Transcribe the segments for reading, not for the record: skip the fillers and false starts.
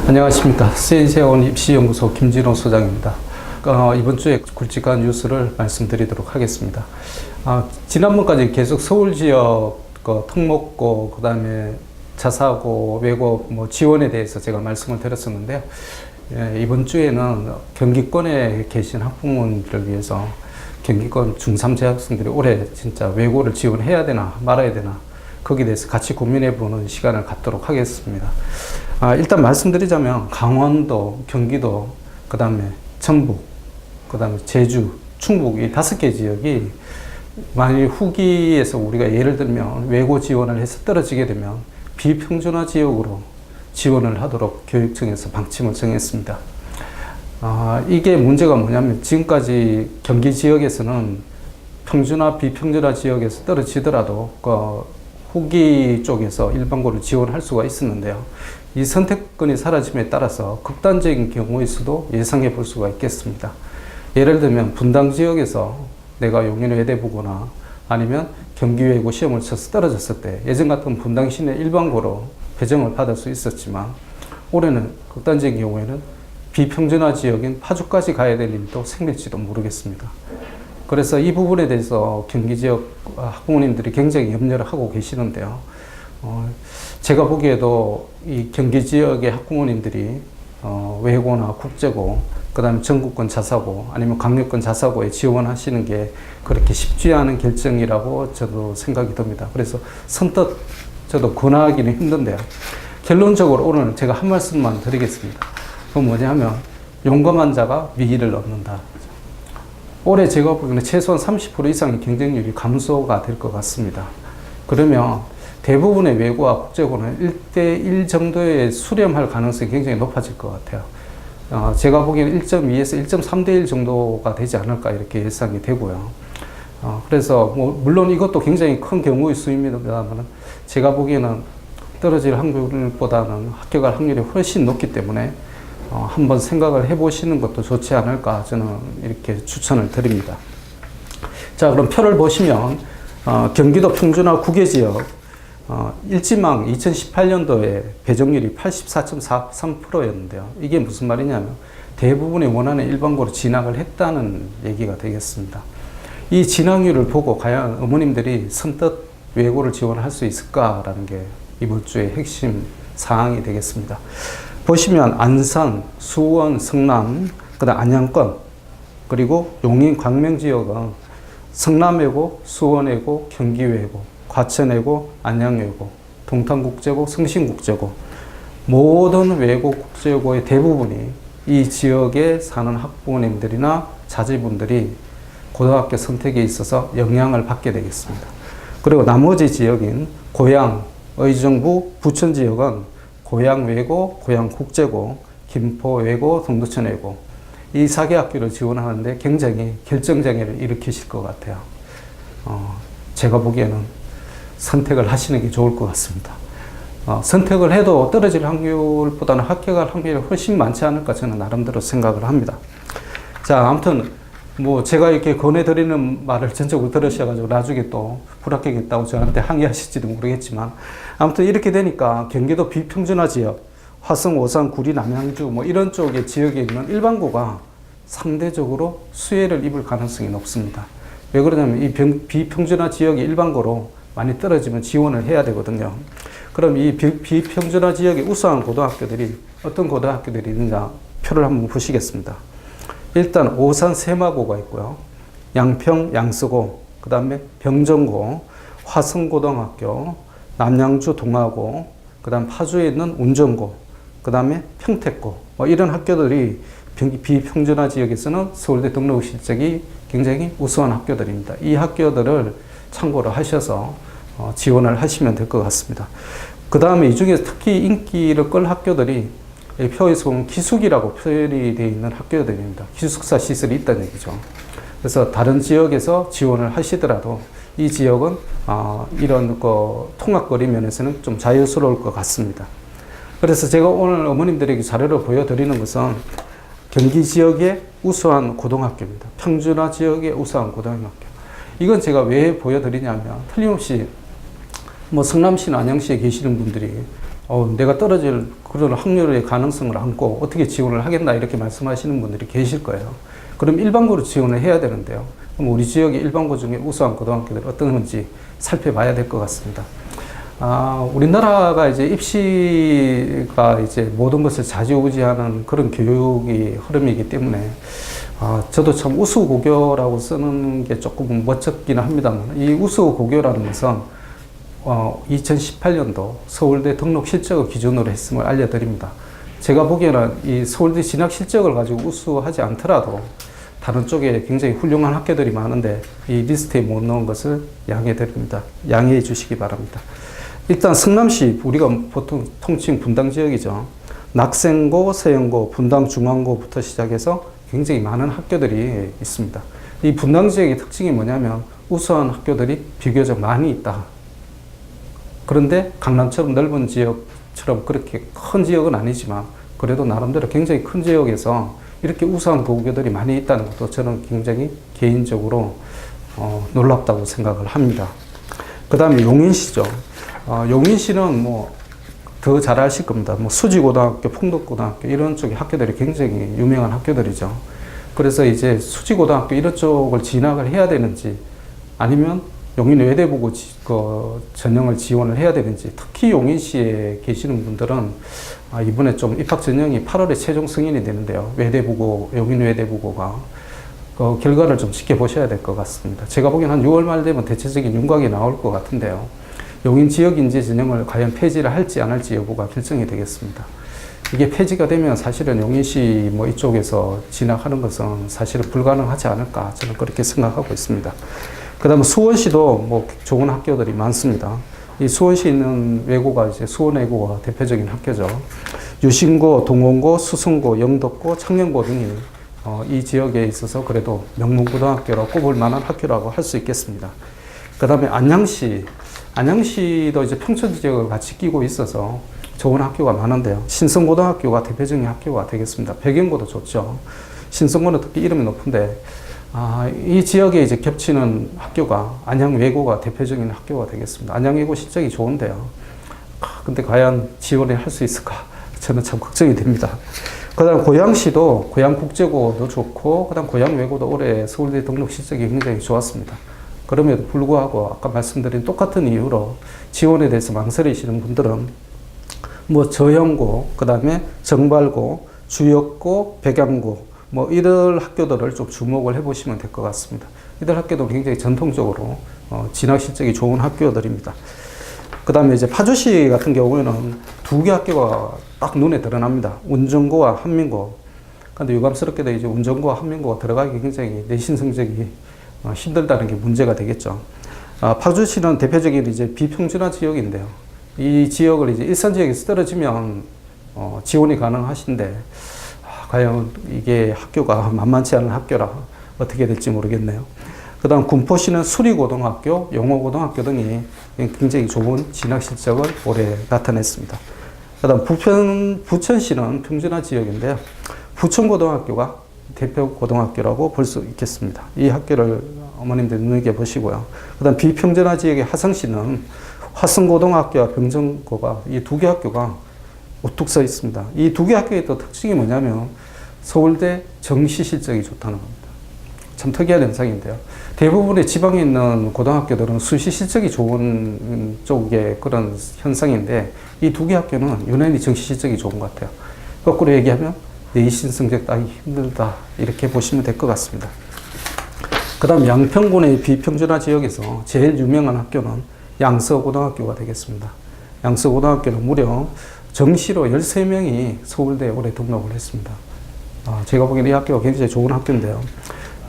안녕하십니까. 세인세원 입시연구소 김진호 소장입니다. 이번 주에 굵직한 뉴스를 말씀드리도록 하겠습니다. 지난번까지 계속 서울 지역 특목고, 그 다음에 자사고, 외고 지원에 대해서 제가 말씀을 드렸었는데요. 이번 주에는 경기권에 계신 학부모님들을 위해서 경기권 중3 재학생들이 올해 진짜 외고를 지원해야 되나 말아야 되나 거기에 대해서 같이 고민해보는 시간을 갖도록 하겠습니다. 일단 말씀드리자면 강원도, 경기도, 그 다음에 전북, 그 다음에 제주, 충북 이 5개 지역이 만일 후기에서 우리가 예를 들면 외고 지원을 해서 떨어지게 되면 비평준화 지역으로 지원을 하도록 교육청에서 방침을 정했습니다. 이게 문제가 뭐냐면 지금까지 경기 지역에서는 평준화, 비평준화 지역에서 떨어지더라도 후기 쪽에서 일반고를 지원할 수가 있었는데요. 이 선택권이 사라짐에 따라서 극단적인 경우일 수도 예상해 볼 수가 있겠습니다. 예를 들면 분당 지역에서 내가 용인 외대부거나 아니면 경기 외고 시험을 쳐서 떨어졌을 때 예전 같은 분당 시내 일반고로 배정을 받을 수 있었지만 올해는 극단적인 경우에는 비평준화 지역인 파주까지 가야 될 일도 생길지도 모르겠습니다. 그래서 이 부분에 대해서 경기 지역 학부모님들이 굉장히 염려를 하고 계시는데요. 제가 보기에도 이 경기 지역의 학부모님들이 외고나 국제고, 그 다음에 전국권 자사고, 아니면 강력권 자사고에 지원하시는 게 그렇게 쉽지 않은 결정이라고 저도 생각이 듭니다. 그래서 선뜻 저도 권하기는 힘든데요. 결론적으로 오늘 제가 한 말씀만 드리겠습니다. 그건 뭐냐면 용감한 자가 위기를 얻는다. 올해 제가 보기에는 최소한 30% 이상의 경쟁률이 감소가 될 것 같습니다. 그러면 대부분의 외고와 국제고는 1대1 정도의 수렴할 가능성이 굉장히 높아질 것 같아요. 제가 보기에는 1.2에서 1.3대1 정도가 되지 않을까 이렇게 예상이 되고요. 그래서 물론 이것도 굉장히 큰 경우의 수입니다만 제가 보기에는 떨어질 확률보다는 합격할 확률이 훨씬 높기 때문에 한번 생각을 해보시는 것도 좋지 않을까 저는 이렇게 추천을 드립니다. 자, 그럼 표를 보시면 경기도 평준화 9개 지역 일지망 2018년도에 배정률이 84.43%였는데요. 이게 무슨 말이냐면 대부분의 원하는 일반고로 진학을 했다는 얘기가 되겠습니다. 이 진학률을 보고 과연 어머님들이 선뜻 외고를 지원할 수 있을까라는 게 이번 주의 핵심 사항이 되겠습니다. 보시면 안산, 수원, 성남, 그다음 안양권, 그리고 용인, 광명 지역은 성남외고, 수원외고, 경기외고, 과천외고, 안양외고, 동탄국제고, 성신국제고 모든 외고 국제고의 대부분이 이 지역에 사는 학부모님들이나 자제분들이 고등학교 선택에 있어서 영향을 받게 되겠습니다. 그리고 나머지 지역인 고양, 의정부, 부천 지역은 고양 외고, 고양 국제고, 김포 외고, 동두천 외고 이 4개 학교를 지원하는데 굉장히 결정장애를 일으키실 것 같아요. 제가 보기에는 선택을 하시는 게 좋을 것 같습니다. 선택을 해도 떨어질 확률보다는 합격할 확률이 훨씬 많지 않을까 저는 나름대로 생각을 합니다. 자, 아무튼 제가 이렇게 권해드리는 말을 전적으로 들으셔가지고 나중에 또 불합격했다고 저한테 항의하실지도 모르겠지만 아무튼 이렇게 되니까 경기도 비평준화 지역, 화성, 오산, 구리, 남양주 이런 쪽의 지역에 있는 일반고가 상대적으로 수혜를 입을 가능성이 높습니다. 왜 그러냐면 이 비평준화 지역의 일반고로 많이 떨어지면 지원을 해야 되거든요. 그럼 이 비평준화 지역의 우수한 고등학교들이 어떤 고등학교들이 있느냐 표를 한번 보시겠습니다. 일단 오산 세마고가 있고요. 양평 양서고, 그 다음에 병정고, 화성고등학교, 남양주 동아고, 그 다음 파주에 있는 운정고, 그 다음에 평택고 이런 학교들이 비평준화 지역에서는 서울대 등록 실적이 굉장히 우수한 학교들입니다. 이 학교들을 참고로 하셔서 지원을 하시면 될 것 같습니다. 그 다음에 이 중에서 특히 인기를 끌 학교들이 표에서 보면 기숙이라고 표현이 되어 있는 학교들입니다. 기숙사 시설이 있다는 얘기죠. 그래서 다른 지역에서 지원을 하시더라도 이 지역은 이런 통학거리 면에서는 좀 자유스러울 것 같습니다. 그래서 제가 오늘 어머님들에게 자료를 보여드리는 것은 경기 지역의 우수한 고등학교입니다. 평준화 지역의 우수한 고등학교. 이건 제가 왜 보여드리냐면 틀림없이 성남시나 안양시에 계시는 분들이 내가 떨어질 그런 확률의 가능성을 안고 어떻게 지원을 하겠나 이렇게 말씀하시는 분들이 계실 거예요. 그럼 일반고로 지원을 해야 되는데요. 그럼 우리 지역의 일반고 중에 우수한 고등학교들이 어떤 건지 살펴봐야 될 것 같습니다. 우리나라가 이제 입시가 이제 모든 것을 좌지우지하는 그런 교육이 흐름이기 때문에 저도 참 우수고교라고 쓰는 게 조금 멋쩍기는 합니다만 이 우수고교라는 것은 2018년도 서울대 등록 실적을 기준으로 했음을 알려드립니다. 제가 보기에는 이 서울대 진학 실적을 가지고 우수하지 않더라도 다른 쪽에 굉장히 훌륭한 학교들이 많은데 이 리스트에 못 넣은 것을 양해해 드립니다. 양해해 주시기 바랍니다. 일단 성남시 우리가 보통 통칭 분당 지역이죠. 낙생고, 서영고, 분당 중앙고부터 시작해서 굉장히 많은 학교들이 있습니다. 이 분당 지역의 특징이 뭐냐면 우수한 학교들이 비교적 많이 있다. 그런데 강남처럼 넓은 지역처럼 그렇게 큰 지역은 아니지만 그래도 나름대로 굉장히 큰 지역에서 이렇게 우수한 고교들이 많이 있다는 것도 저는 굉장히 개인적으로 놀랍다고 생각을 합니다. 그 다음에 용인시죠. 용인시는 뭐 더 잘 아실 겁니다. 뭐 수지고등학교, 풍덕고등학교 이런 쪽의 학교들이 굉장히 유명한 학교들이죠. 그래서 이제 수지고등학교 이런 쪽을 진학을 해야 되는지 아니면 용인 외대부고 전형을 지원을 해야 되는지 특히 용인시에 계시는 분들은 이번에 좀 입학 전형이 8월에 최종 승인이 되는데요. 외대부고, 용인 외대부고가 결과를 좀 지켜보셔야 될 것 같습니다. 제가 보기엔 한 6월 말 되면 대체적인 윤곽이 나올 것 같은데요. 용인 지역인지 전형을 과연 폐지를 할지 안 할지 여부가 결정이 되겠습니다. 이게 폐지가 되면 사실은 용인시 뭐 이쪽에서 진학하는 것은 사실은 불가능하지 않을까 저는 그렇게 생각하고 있습니다. 그 다음에 수원시도 뭐 좋은 학교들이 많습니다. 이 수원시에 있는 외고가 이제 수원외고가 대표적인 학교죠. 유신고, 동원고, 수성고, 영덕고, 청년고 등이 이 지역에 있어서 그래도 명문고등학교로 꼽을 만한 학교라고 할 수 있겠습니다. 그 다음에 안양시도 이제 평촌 지역을 같이 끼고 있어서 좋은 학교가 많은데요. 신성고등학교가 대표적인 학교가 되겠습니다. 백연고도 좋죠. 신성고는 특히 이름이 높은데 이 지역에 이제 겹치는 학교가 안양외고가 대표적인 학교가 되겠습니다. 안양외고 실적이 좋은데요. 근데 과연 지원을 할 수 있을까? 저는 참 걱정이 됩니다. 그 다음 고양시도 고양국제고도 좋고, 그 다음 고양외고도 올해 서울대 등록 실적이 굉장히 좋았습니다. 그럼에도 불구하고 아까 말씀드린 똑같은 이유로 지원에 대해서 망설이시는 분들은 뭐 저형고, 그 다음에 정발고, 주역고, 백양고 뭐 이들 학교들을 좀 주목을 해보시면 될 것 같습니다. 이들 학교도 굉장히 전통적으로 진학 실적이 좋은 학교들입니다. 그 다음에 이제 파주시 같은 경우에는 두 개 학교가 딱 눈에 드러납니다. 운정고와 한민고. 그런데 유감스럽게도 이제 운정고와 한민고가 들어가기 굉장히 내신 성적이 힘들다는 게 문제가 되겠죠. 파주시는 대표적인 이제 비평준화 지역인데요. 이 지역을 이제 일산 지역에서 떨어지면 지원이 가능하신데 과연 이게 학교가 만만치 않은 학교라 어떻게 될지 모르겠네요. 그 다음 군포시는 수리고등학교, 영어고등학교 등이 굉장히 좋은 진학 실적을 올해 나타냈습니다. 그 다음 부천시는 평준화 지역인데요. 부천고등학교가 대표 고등학교라고 볼 수 있겠습니다. 이 학교를 어머님들 눈여겨보시고요. 그 다음 비평준화 지역의 화성시는 화성고등학교와 병정고가 이 두 개 학교가 우뚝 서 있습니다. 이 두 개 학교의 또 특징이 뭐냐면 서울대 정시 실적이 좋다는 겁니다. 참 특이한 현상인데요. 대부분의 지방에 있는 고등학교들은 수시 실적이 좋은 쪽의 그런 현상인데 이 두 개 학교는 유난히 정시 실적이 좋은 것 같아요. 거꾸로 얘기하면 내신 성적 따기 힘들다 이렇게 보시면 될 것 같습니다. 그 다음 양평군의 비평준화 지역에서 제일 유명한 학교는 양서고등학교가 되겠습니다. 양서고등학교는 무려 정시로 13명이 서울대에 올해 등록을 했습니다. 제가 보기에는 이 학교가 굉장히 좋은 학교인데요.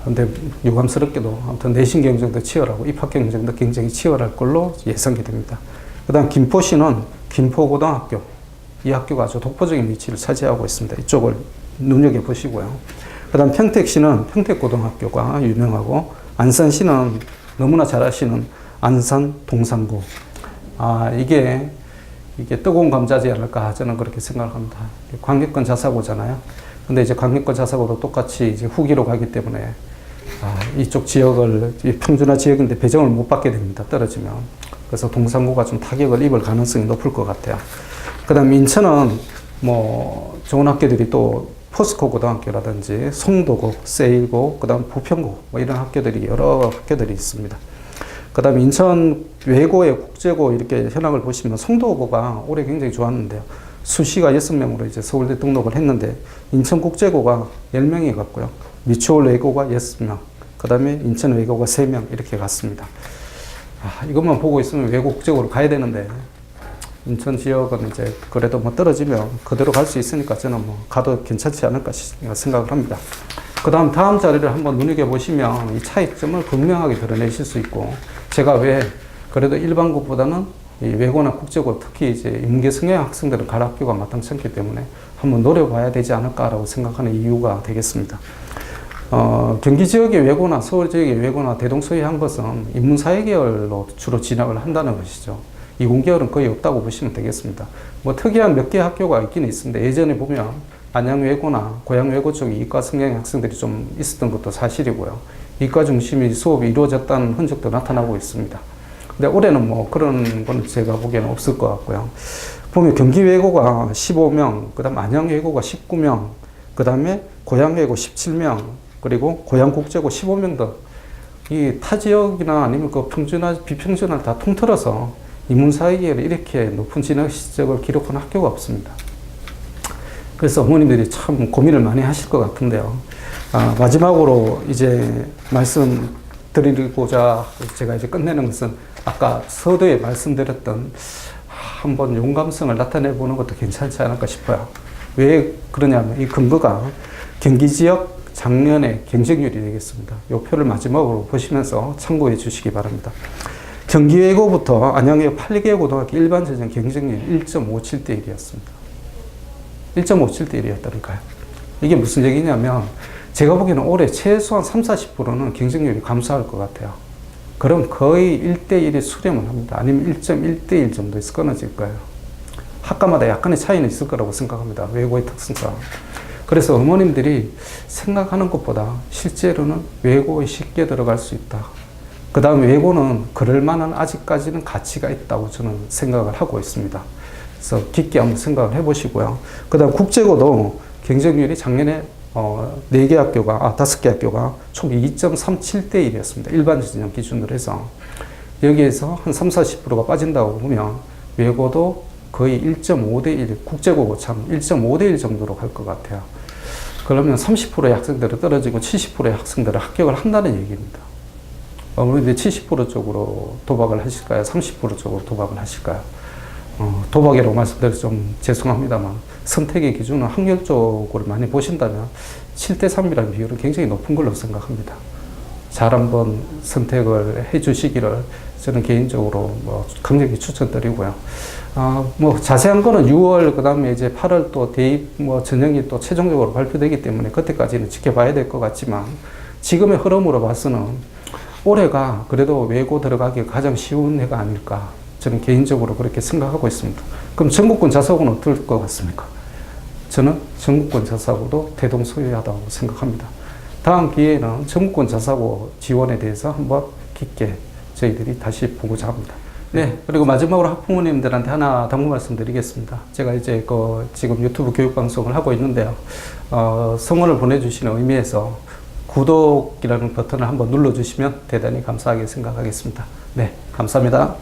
근데 유감스럽게도 아무튼 내신 경쟁도 치열하고 입학 경쟁도 굉장히 치열할 걸로 예상이 됩니다. 그 다음 김포시는 김포고등학교. 이 학교가 아주 독보적인 위치를 차지하고 있습니다. 이쪽을 눈여겨보시고요. 그 다음 평택시는 평택고등학교가 유명하고, 안산시는 너무나 잘 아시는 안산 동산고. 이게 뜨거운 감자지 않을까 저는 그렇게 생각합니다. 광역권 자사고잖아요. 근데 이제 광역권 자사고도 똑같이 이제 후기로 가기 때문에 이쪽 지역을 평준화 지역인데 배정을 못 받게 됩니다. 떨어지면. 그래서 동산고가 좀 타격을 입을 가능성이 높을 것 같아요. 그 다음에 인천은 뭐 좋은 학교들이 또 포스코 고등학교라든지 송도고, 세일고, 그 다음 부평고 뭐 이런 학교들이 여러 학교들이 있습니다. 그 다음에 인천 외고의 국제고 이렇게 현황을 보시면 송도고가 올해 굉장히 좋았는데요. 수시가 6명으로 이제 서울대 등록을 했는데 인천국제고가 10명이 갔고요. 미추홀 외고가 6명, 그 다음에 인천 외고가 3명 이렇게 갔습니다. 이것만 보고 있으면 외고 국제고로 가야 되는데 인천 지역은 이제 그래도 뭐 떨어지면 그대로 갈 수 있으니까 저는 뭐 가도 괜찮지 않을까 생각을 합니다. 그 다음 자리를 한번 눈여겨보시면 이 차이점을 분명하게 드러내실 수 있고, 제가 왜 그래도 일반고보다는 이 외고나 국제고 특히 이제 인문계 성향 학생들은 갈 학교가 마땅치 않기 때문에 한번 노려봐야 되지 않을까라고 생각하는 이유가 되겠습니다. 경기 지역의 외고나 서울 지역의 외고나 대동소이한 것은 인문사회 계열로 주로 진학을 한다는 것이죠. 이공계열은 거의 없다고 보시면 되겠습니다. 뭐 특이한 몇 개 학교가 있긴 있습니다. 예전에 보면 안양외고나 고양외고 쪽에 이과 성향의 학생들이 좀 있었던 것도 사실이고요. 이과 중심이 수업이 이루어졌다는 흔적도 나타나고 있습니다. 근데 올해는 뭐 그런 건 제가 보기에는 없을 것 같고요. 보면 경기외고가 15명, 그 다음 안양외고가 19명, 그 다음에 고양외고 17명, 그리고 고양국제고 15명 더. 이 타 지역이나 아니면 그 평준화, 비평준화를 다 통틀어서 인문사회계열에 이렇게 높은 진학 실적을 기록한 학교가 없습니다. 그래서 어머님들이 참 고민을 많이 하실 것 같은데요. 마지막으로 이제 말씀드리고자 제가 이제 끝내는 것은 아까 서두에 말씀드렸던 한번 용감성을 나타내 보는 것도 괜찮지 않을까 싶어요. 왜 그러냐면 이 근거가 경기 지역 작년의 경쟁률이 되겠습니다. 이 표를 마지막으로 보시면서 참고해 주시기 바랍니다. 경기외고부터 안양외고 8개 고등학교 일반 전형 경쟁률 1.57대 1이었습니다. 1.57대 1이었다니까요. 이게 무슨 얘기냐면 제가 보기에는 올해 최소한 30-40%는 경쟁률이 감소할 것 같아요. 그럼 거의 1대 1에 수렴을 합니다. 아니면 1.1대 1 정도에서 끊어질 거예요. 학과마다 약간의 차이는 있을 거라고 생각합니다. 외고의 특성상. 그래서 어머님들이 생각하는 것보다 실제로는 외고에 쉽게 들어갈 수 있다. 그 다음에 외고는 그럴 만한 아직까지는 가치가 있다고 저는 생각을 하고 있습니다. 그래서 깊게 한번 생각을 해보시고요. 그 다음 국제고도 경쟁률이 작년에 4개 학교가, 5개 학교가 총 2.37대 1이었습니다. 일반 전형 기준으로 해서. 여기에서 한 30-40%가 빠진다고 보면 외고도 거의 1.5대 1, 국제고고 참 1.5대 1 정도로 갈 것 같아요. 그러면 30%의 학생들이 떨어지고 70%의 학생들을 합격을 한다는 얘기입니다. 아무래도 70% 쪽으로 도박을 하실까요? 30% 쪽으로 도박을 하실까요? 도박이라고 말씀드려서 좀 죄송합니다만 선택의 기준은 확률 쪽으로 많이 보신다면 7대 3이라는 비율은 굉장히 높은 걸로 생각합니다. 잘 한번 선택을 해 주시기를 저는 개인적으로 강력히 추천드리고요. 뭐 자세한 거는 6월, 그 다음에 이제 8월 또 대입 전형이 또 최종적으로 발표되기 때문에 그때까지는 지켜봐야 될 것 같지만 지금의 흐름으로 봐서는 올해가 그래도 외고 들어가기 가장 쉬운 해가 아닐까 저는 개인적으로 그렇게 생각하고 있습니다. 그럼 전국권 자사고는 어떨 것 같습니까? 저는 전국권 자사고도 대동소이하다고 생각합니다. 다음 기회에는 전국권 자사고 지원에 대해서 한번 깊게 저희들이 다시 보고자 합니다. 네, 그리고 마지막으로 학부모님들한테 하나 당부 말씀드리겠습니다. 제가 이제 지금 유튜브 교육 방송을 하고 있는데요. 성원을 보내주시는 의미에서 구독이라는 버튼을 한번 눌러주시면 대단히 감사하게 생각하겠습니다. 네, 감사합니다.